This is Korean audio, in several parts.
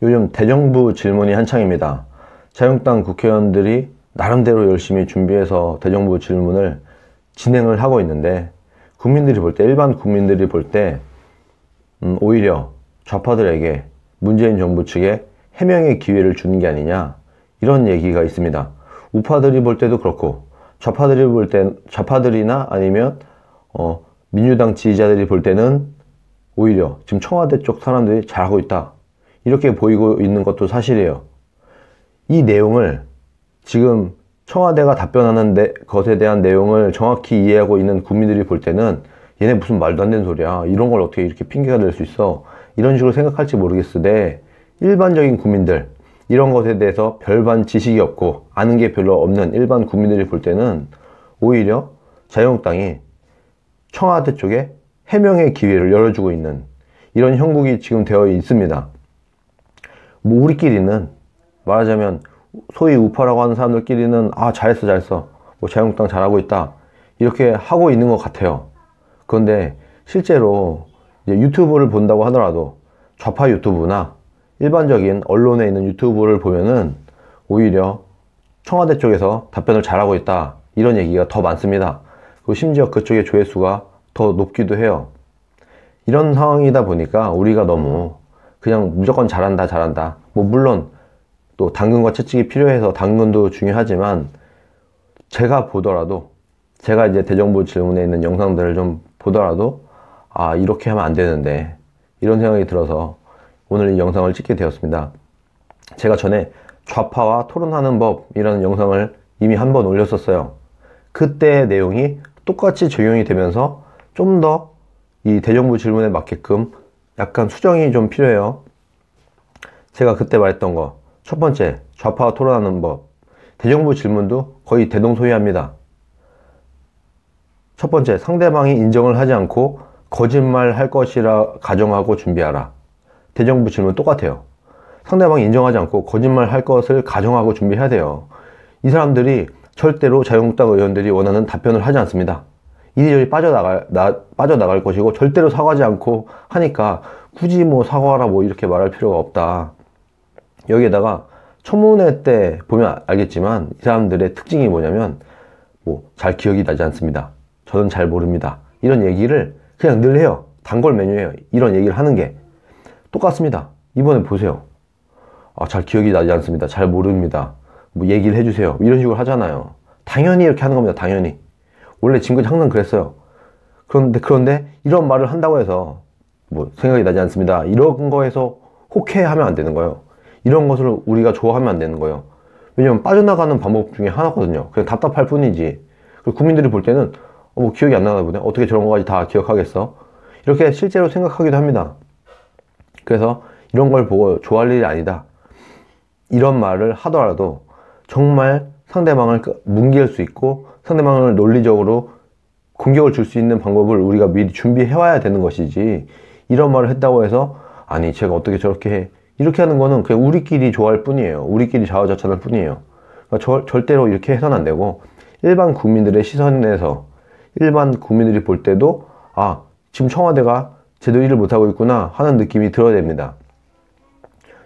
요즘 대정부 질문이 한창입니다. 자유한국당 국회의원들이 나름대로 열심히 준비해서 대정부 질문을 진행을 하고 있는데, 국민들이 볼 때, 일반 국민들이 볼 때 오히려 좌파들에게 문재인 정부 측에 해명의 기회를 주는 게 아니냐, 이런 얘기가 있습니다. 우파들이 볼 때도 그렇고, 좌파들이 볼 때, 좌파들이나 아니면 민주당 지지자들이 볼 때는 오히려 지금 청와대 쪽 사람들이 잘하고 있다, 이렇게 보이고 있는 것도 사실이에요. 이 내용을 지금 청와대가 답변하는 것에 대한 내용을 정확히 이해하고 있는 국민들이 볼 때는 얘네 무슨 말도 안 되는 소리야, 이런 걸 어떻게 이렇게 핑계가 될 수 있어, 이런 식으로 생각할지 모르겠으되, 일반적인 국민들, 이런 것에 대해서 별반 지식이 없고 아는 게 별로 없는 일반 국민들이 볼 때는 오히려 자유한국당이 청와대 쪽에 해명의 기회를 열어주고 있는 이런 형국이 지금 되어 있습니다. 뭐 우리끼리는, 말하자면 소위 우파라고 하는 사람들끼리는 잘했어, 뭐 자유한국당 잘하고 있다, 이렇게 하고 있는 것 같아요. 그런데 실제로 이제 유튜브를 본다고 하더라도 좌파 유튜브나 일반적인 언론에 있는 유튜브를 보면은 오히려 청와대 쪽에서 답변을 잘하고 있다, 이런 얘기가 더 많습니다. 그리고 심지어 그쪽의 조회수가 더 높기도 해요. 이런 상황이다 보니까 우리가 너무 그냥 무조건 잘한다, 뭐 물론 또 당근과 채찍이 필요해서 당근도 중요하지만, 제가 이제 대정부 질문에 있는 영상들을 좀 보더라도 이렇게 하면 안 되는데, 이런 생각이 들어서 오늘 이 영상을 찍게 되었습니다. 제가 전에 좌파와 토론하는 법이라는 영상을 이미 한 번 올렸었어요. 그때의 내용이 똑같이 적용이 되면서 좀 더 이 대정부 질문에 맞게끔 약간 수정이 좀 필요해요. 제가 그때 말했던 거, 첫 번째, 좌파와 토론하는 법. 대정부 질문도 거의 대동소이합니다. 첫 번째, 상대방이 인정을 하지 않고 거짓말 할 것이라 가정하고 준비하라. 대정부 질문 똑같아요. 상대방이 인정하지 않고 거짓말 할 것을 가정하고 준비해야 돼요. 이 사람들이 절대로 자유한국당 의원들이 원하는 답변을 하지 않습니다. 이리저리 빠져나갈 것이고, 절대로 사과하지 않고 하니까 굳이 뭐 사과하라 뭐 이렇게 말할 필요가 없다. 여기에다가 청문회 때 보면 알겠지만 이 사람들의 특징이 뭐냐면, 뭐 잘 기억이 나지 않습니다, 저는 잘 모릅니다, 이런 얘기를 그냥 늘 해요. 단골 메뉴예요. 이런 얘기를 하는 게 똑같습니다. 이번에 보세요. 잘 기억이 나지 않습니다, 잘 모릅니다, 뭐 얘기를 해주세요, 이런 식으로 하잖아요. 당연히 이렇게 하는 겁니다. 당연히. 원래 지금까지 항상 그랬어요. 그런데 이런 말을 한다고 해서 뭐 생각이 나지 않습니다, 이런 거에서 혹해하면 안 되는 거예요. 이런 것을 우리가 좋아하면 안 되는 거예요. 왜냐면 빠져나가는 방법 중에 하나거든요. 그냥 답답할 뿐이지. 그리고 국민들이 볼 때는 뭐 기억이 안 나나 보네, 어떻게 저런 거까지 다 기억하겠어, 이렇게 실제로 생각하기도 합니다. 그래서 이런 걸 보고 좋아할 일이 아니다, 이런 말을 하더라도 정말 상대방을 뭉갤 수 있고 상대방을 논리적으로 공격을 줄 수 있는 방법을 우리가 미리 준비해 와야 되는 것이지, 이런 말을 했다고 해서 아니 제가 어떻게 저렇게 해, 이렇게 하는 거는 그냥 우리끼리 좋아할 뿐이에요. 우리끼리 자화자찬할 뿐이에요. 그러니까 절대로 이렇게 해서는 안 되고, 일반 국민들의 시선에서 일반 국민들이 볼 때도 지금 청와대가 제대로 일을 못하고 있구나 하는 느낌이 들어야 됩니다.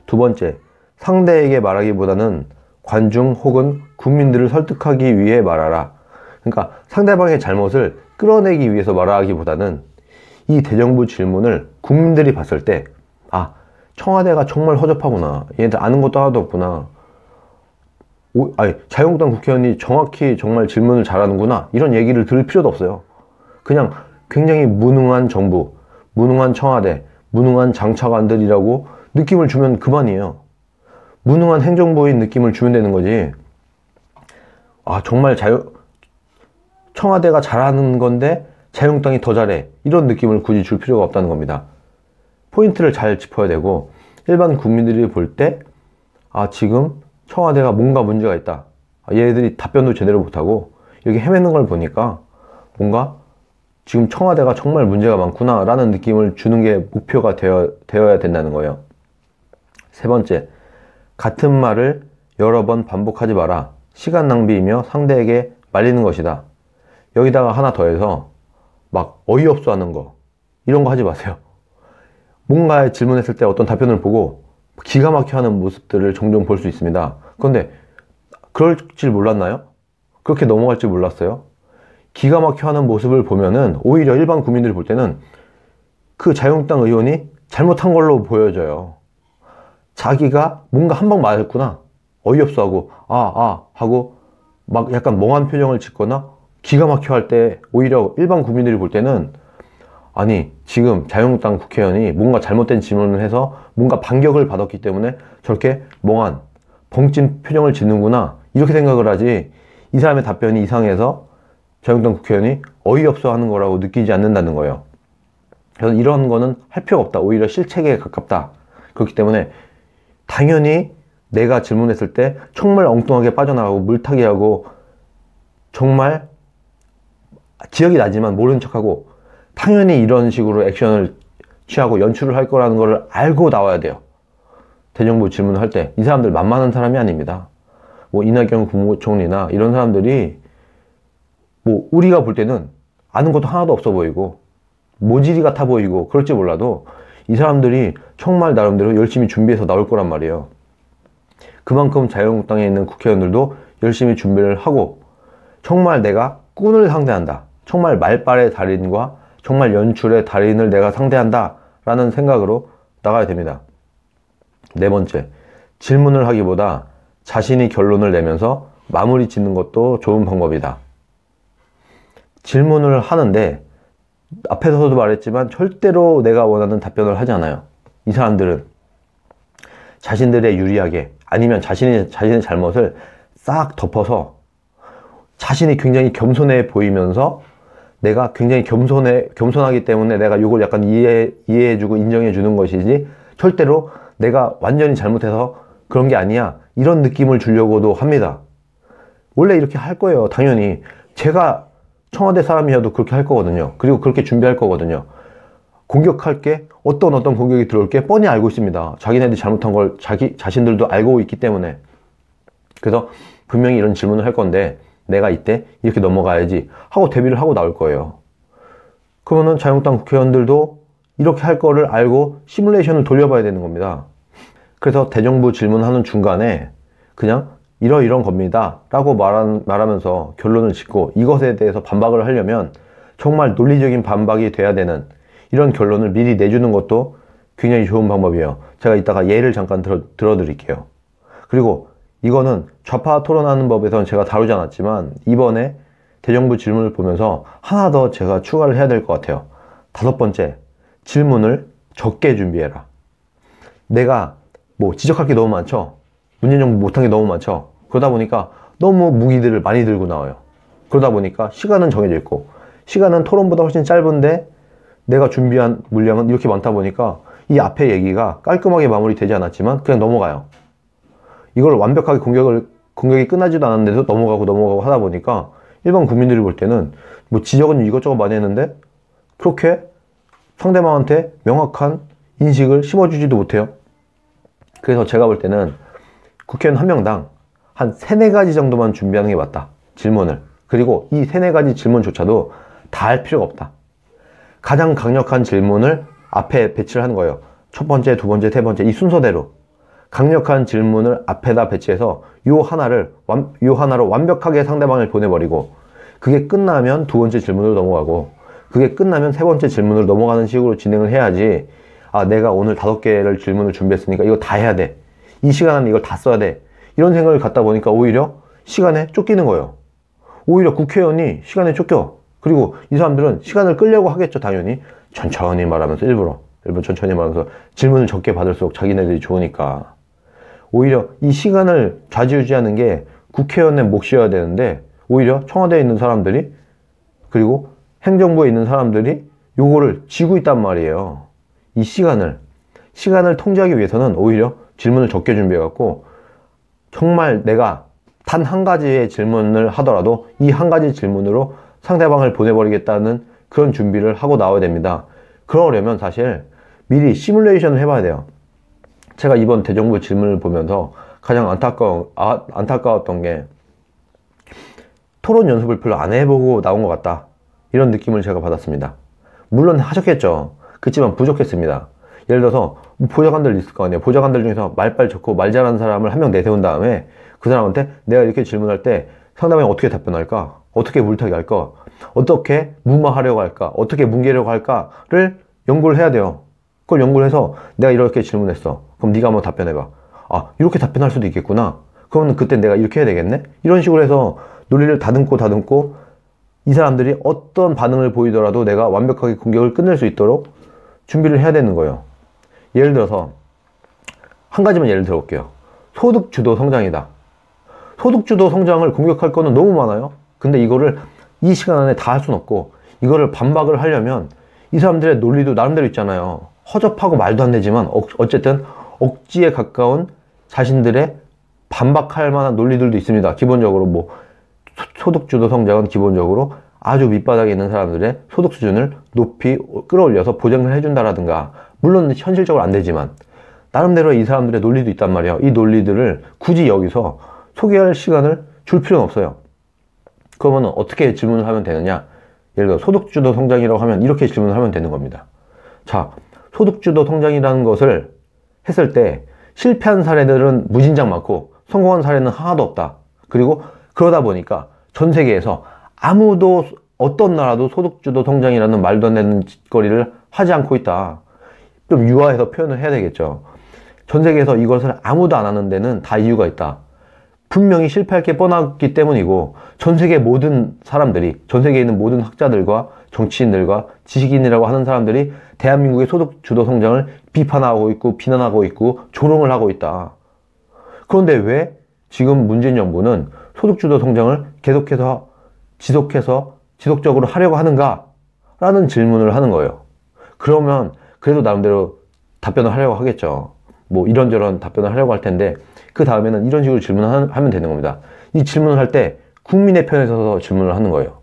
두 번째, 상대에게 말하기보다는 관중 혹은 국민들을 설득하기 위해 말하라. 그러니까 상대방의 잘못을 끌어내기 위해서 말하기보다는 이 대정부 질문을 국민들이 봤을 때 청와대가 정말 허접하구나, 얘네들 아는 것도 하나도 없구나, 자유한국당 국회의원이 정확히 정말 질문을 잘하는구나, 이런 얘기를 들을 필요도 없어요. 그냥 굉장히 무능한 정부, 무능한 청와대, 무능한 장차관들이라고 느낌을 주면 그만이에요. 무능한 행정부인 느낌을 주면 되는 거지. 정말 청와대가 잘하는 건데 자유한국당이 더 잘해, 이런 느낌을 굳이 줄 필요가 없다는 겁니다. 포인트를 잘 짚어야 되고, 일반 국민들이 볼 때 지금 청와대가 뭔가 문제가 있다, 얘네들이 답변도 제대로 못하고 이렇게 헤매는 걸 보니까 뭔가 지금 청와대가 정말 문제가 많구나 라는 느낌을 주는 게 목표가 되어야 된다는 거예요. 세 번째, 같은 말을 여러 번 반복하지 마라. 시간 낭비이며 상대에게 말리는 것이다. 여기다가 하나 더해서 막 어이없어 하는 거, 이런 거 하지 마세요. 뭔가에 질문했을 때 어떤 답변을 보고 기가 막혀 하는 모습들을 종종 볼 수 있습니다. 그런데 그럴 줄 몰랐나요? 그렇게 넘어갈 줄 몰랐어요? 기가 막혀 하는 모습을 보면은 오히려 일반 국민들이 볼 때는 그 자유한국당 의원이 잘못한 걸로 보여져요. 자기가 뭔가 한 방 맞았구나, 어이없어 하고 하고 막 약간 멍한 표정을 짓거나 기가 막혀 할 때 오히려 일반 국민들이 볼 때는 아니 지금 자유한국당 국회의원이 뭔가 잘못된 질문을 해서 뭔가 반격을 받았기 때문에 저렇게 멍한 벙찐 표정을 짓는구나, 이렇게 생각을 하지 이 사람의 답변이 이상해서 자유한국당 국회의원이 어이없어 하는 거라고 느끼지 않는다는 거예요. 그래서 이런 거는 할 필요가 없다, 오히려 실책에 가깝다. 그렇기 때문에 당연히 내가 질문했을 때 정말 엉뚱하게 빠져나가고 물타기 하고 정말 기억이 나지만 모른 척하고 당연히 이런 식으로 액션을 취하고 연출을 할 거라는 걸 알고 나와야 돼요. 대정부 질문을 할 때 이 사람들 만만한 사람이 아닙니다. 뭐 이낙연 국무총리나 이런 사람들이 뭐 우리가 볼 때는 아는 것도 하나도 없어 보이고 모질이 같아 보이고 그럴지 몰라도 이 사람들이 정말 나름대로 열심히 준비해서 나올 거란 말이에요. 그만큼 자유한국당에 있는 국회의원들도 열심히 준비를 하고 정말 내가 꾼을 상대한다, 정말 말빨의 달인과 정말 연출의 달인을 내가 상대한다 라는 생각으로 나가야 됩니다. 네 번째, 질문을 하기보다 자신이 결론을 내면서 마무리 짓는 것도 좋은 방법이다. 질문을 하는데 앞에서도 말했지만 절대로 내가 원하는 답변을 하지 않아요. 이 사람들은 자신들의 유리하게 아니면 자신의 잘못을 싹 덮어서 자신이 굉장히 겸손해 보이면서 내가 굉장히 겸손하기 때문에 내가 이걸 약간 이해해주고 인정해주는 것이지 절대로 내가 완전히 잘못해서 그런 게 아니야, 이런 느낌을 주려고도 합니다. 원래 이렇게 할 거예요. 당연히 제가 청와대 사람이어도 그렇게 할 거거든요. 그리고 그렇게 준비할 거거든요. 공격할 게 어떤 공격이 들어올 게 뻔히 알고 있습니다. 자기네들이 잘못한 걸 자신들도 알고 있기 때문에. 그래서 분명히 이런 질문을 할 건데 내가 이때 이렇게 넘어가야지 하고 대비를 하고 나올 거예요. 그러면은 자유한국당 국회의원들도 이렇게 할 거를 알고 시뮬레이션을 돌려봐야 되는 겁니다. 그래서 대정부 질문하는 중간에 그냥 이런 겁니다 라고 말하면서 결론을 짓고 이것에 대해서 반박을 하려면 정말 논리적인 반박이 돼야 되는 이런 결론을 미리 내주는 것도 굉장히 좋은 방법이에요. 제가 이따가 예를 잠깐 들어드릴게요. 그리고 이거는 좌파 토론하는 법에서는 제가 다루지 않았지만 이번에 대정부 질문을 보면서 하나 더 제가 추가를 해야 될 것 같아요. 다섯 번째, 질문을 적게 준비해라. 내가 뭐 지적할 게 너무 많죠. 문재인 정부 못한 게 너무 많죠. 그러다 보니까 너무 무기들을 많이 들고 나와요. 그러다 보니까 시간은 정해져 있고 시간은 토론보다 훨씬 짧은데 내가 준비한 물량은 이렇게 많다 보니까 이 앞에 얘기가 깔끔하게 마무리되지 않았지만 그냥 넘어가요. 이걸 완벽하게 공격이 끝나지도 않았는데도 넘어가고 하다 보니까 일반 국민들이 볼 때는 뭐 지적은 이것저것 많이 했는데 그렇게 상대방한테 명확한 인식을 심어주지도 못해요. 그래서 제가 볼 때는 국회의원 한 명당 한 3-4가지 정도만 준비하는 게 맞다. 질문을. 그리고 이 3-4가지 질문조차도 다 할 필요가 없다. 가장 강력한 질문을 앞에 배치를 하는 거예요. 첫 번째, 두 번째, 세 번째 이 순서대로 강력한 질문을 앞에다 배치해서 요 하나로 완벽하게 상대방을 보내버리고 그게 끝나면 두 번째 질문으로 넘어가고 그게 끝나면 세 번째 질문으로 넘어가는 식으로 진행을 해야지 내가 오늘 5개를 질문을 준비했으니까 이거 다 해야 돼. 이 시간 안에 이걸 다 써야 돼. 이런 생각을 갖다 보니까 오히려 시간에 쫓기는 거예요. 오히려 국회의원이 시간에 쫓겨. 그리고 이 사람들은 시간을 끌려고 하겠죠. 당연히 천천히 말하면서 일부러 천천히 말하면서 질문을 적게 받을수록 자기네들이 좋으니까 오히려 이 시간을 좌지우지하는 게 국회의원의 몫이어야 되는데 오히려 청와대에 있는 사람들이 그리고 행정부에 있는 사람들이 요거를 쥐고 있단 말이에요. 이 시간을 통제하기 위해서는 오히려 질문을 적게 준비해 갖고 정말 내가 단 한 가지의 질문을 하더라도 이 한 가지 질문으로 상대방을 보내버리겠다는 그런 준비를 하고 나와야 됩니다. 그러려면 사실 미리 시뮬레이션을 해봐야 돼요. 제가 이번 대정부 질문을 보면서 가장 안타까웠던 게 토론 연습을 별로 안 해보고 나온 것 같다. 이런 느낌을 제가 받았습니다. 물론 하셨겠죠. 그렇지만 부족했습니다. 예를 들어서 보좌관들 있을 거 아니에요. 보좌관들 중에서 말빨 좋고 말 잘하는 사람을 한 명 내세운 다음에 그 사람한테 내가 이렇게 질문할 때 상대방이 어떻게 답변할까? 어떻게 물타기 할까? 어떻게 무마하려고 할까? 어떻게 뭉개려고 할까를 연구를 해야 돼요. 그걸 연구를 해서 내가 이렇게 질문했어. 그럼 네가 한번 답변해봐. 아, 이렇게 답변할 수도 있겠구나. 그러면 그때 내가 이렇게 해야 되겠네? 이런 식으로 해서 논리를 다듬고 이 사람들이 어떤 반응을 보이더라도 내가 완벽하게 공격을 끝낼 수 있도록 준비를 해야 되는 거예요. 예를 들어서 한 가지만 예를 들어볼게요. 소득주도 성장이다. 소득주도 성장을 공격할 거는 너무 많아요. 근데 이거를 이 시간 안에 다 할 수는 없고 이거를 반박을 하려면 이 사람들의 논리도 나름대로 있잖아요. 허접하고 말도 안 되지만 어쨌든 억지에 가까운 자신들의 반박할 만한 논리들도 있습니다. 기본적으로 뭐 소득주도 성장은 기본적으로 아주 밑바닥에 있는 사람들의 소득 수준을 높이 끌어올려서 보장을 해준다라든가, 물론 현실적으로 안 되지만 나름대로 이 사람들의 논리도 있단 말이에요. 이 논리들을 굳이 여기서 소개할 시간을 줄 필요는 없어요. 그러면 어떻게 질문을 하면 되느냐? 예를 들어 소득주도 성장이라고 하면 이렇게 질문을 하면 되는 겁니다. 자, 소득주도 성장이라는 것을 했을 때 실패한 사례들은 무진장 많고 성공한 사례는 하나도 없다. 그리고 그러다 보니까 전 세계에서 아무도 어떤 나라도 소득주도 성장이라는 말도 안 되는 짓거리를 하지 않고 있다. 좀 유화해서 표현을 해야 되겠죠. 전 세계에서 이것을 아무도 안 하는 데는 다 이유가 있다. 분명히 실패할 게 뻔하기 때문이고, 전 세계 모든 사람들이, 전 세계에 있는 모든 학자들과 정치인들과 지식인이라고 하는 사람들이 대한민국의 소득주도 성장을 비판하고 있고 비난하고 있고 조롱을 하고 있다. 그런데 왜 지금 문재인 정부는 소득주도 성장을 계속해서 지속적으로 하려고 하는가? 라는 질문을 하는 거예요. 그러면 그래도 나름대로 답변을 하려고 하겠죠. 뭐 이런저런 답변을 하려고 할 텐데, 그 다음에는 이런 식으로 질문하면 되는 겁니다. 이 질문을 할 때 국민의 편에 서서 질문을 하는 거예요.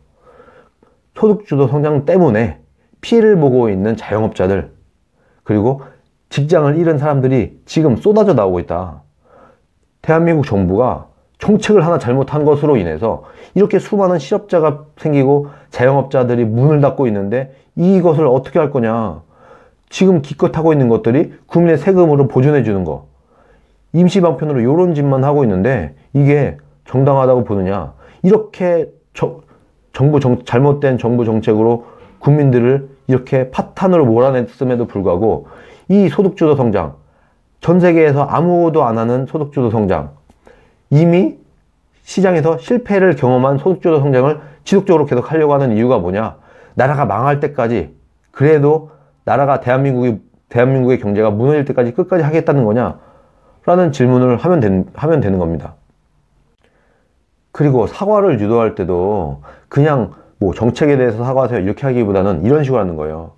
소득주도 성장 때문에 피해를 보고 있는 자영업자들, 그리고 직장을 잃은 사람들이 지금 쏟아져 나오고 있다. 대한민국 정부가 정책을 하나 잘못한 것으로 인해서 이렇게 수많은 실업자가 생기고 자영업자들이 문을 닫고 있는데 이것을 어떻게 할 거냐. 지금 기껏 하고 있는 것들이 국민의 세금으로 보존해 주는 거, 임시방편으로 이런 짓만 하고 있는데 이게 정당하다고 보느냐. 이렇게 잘못된 정부 정책으로 국민들을 이렇게 파탄으로 몰아냈음에도 불구하고 이 소득주도 성장, 전 세계에서 아무도 안 하는 소득주도 성장, 이미 시장에서 실패를 경험한 소득주도 성장을 지속적으로 계속 하려고 하는 이유가 뭐냐. 나라가 망할 때까지, 그래도 나라가 대한민국의 경제가 무너질 때까지 끝까지 하겠다는 거냐 라는 질문을 하면 되는 겁니다. 그리고 사과를 유도할 때도 그냥 뭐 정책에 대해서 사과하세요 이렇게 하기보다는 이런 식으로 하는 거예요.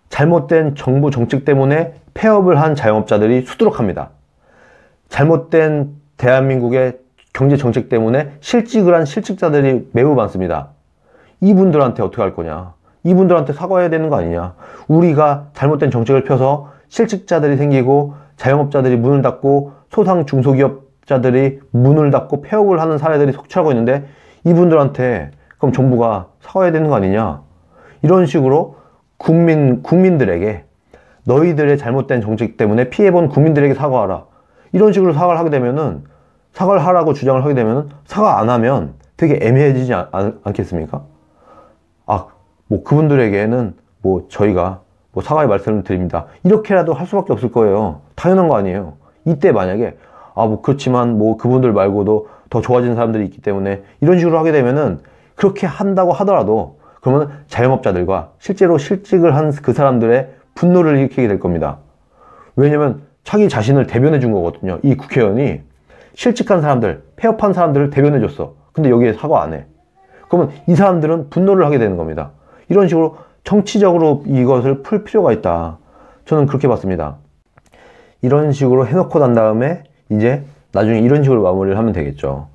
잘못된 정부 정책 때문에 폐업을 한 자영업자들이 수두룩합니다. 잘못된 대한민국의 경제 정책 때문에 실직을 한 실직자들이 매우 많습니다. 이분들한테 어떻게 할 거냐. 이분들한테 사과해야 되는 거 아니냐. 우리가 잘못된 정책을 펴서 실직자들이 생기고 자영업자들이 문을 닫고 소상 중소기업자들이 문을 닫고 폐업을 하는 사례들이 속출하고 있는데 이분들한테 그럼 정부가 사과해야 되는 거 아니냐. 이런 식으로 국민들에게 너희들의 잘못된 정책 때문에 피해본 국민들에게 사과하라. 이런 식으로 사과를 하게 되면은, 사과를 하라고 주장을 하게 되면은 사과 안 하면 되게 애매해지지 않겠습니까? 아, 뭐 그분들에게는 뭐 저희가 뭐 사과의 말씀을 드립니다. 이렇게라도 할 수밖에 없을 거예요. 당연한 거 아니에요. 이때 만약에 뭐 그렇지만 뭐 그분들 말고도 더 좋아진 사람들이 있기 때문에 이런 식으로 하게 되면은, 그렇게 한다고 하더라도 그러면 자영업자들과 실제로 실직을 한 그 사람들의 분노를 일으키게 될 겁니다. 왜냐면 자기 자신을 대변해 준 거거든요. 이 국회의원이 실직한 사람들, 폐업한 사람들을 대변해 줬어. 근데 여기에 사과 안 해. 그러면 이 사람들은 분노를 하게 되는 겁니다. 이런 식으로 정치적으로 이것을 풀 필요가 있다. 저는 그렇게 봤습니다. 이런 식으로 해놓고 난 다음에 이제 나중에 이런 식으로 마무리를 하면 되겠죠.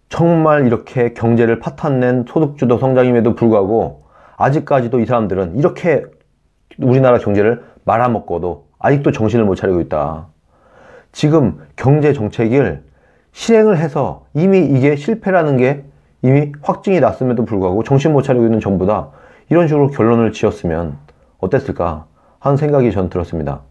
정말 이렇게 경제를 파탄낸 소득주도 성장임에도 불구하고 아직까지도 이 사람들은 이렇게 우리나라 경제를 말아먹고도 아직도 정신을 못 차리고 있다. 지금 경제 정책을 실행을 해서 이미 이게 실패라는 게 이미 확증이 났음에도 불구하고 정신 못 차리고 있는 정부다. 이런 식으로 결론을 지었으면 어땠을까 생각이 전 들었습니다.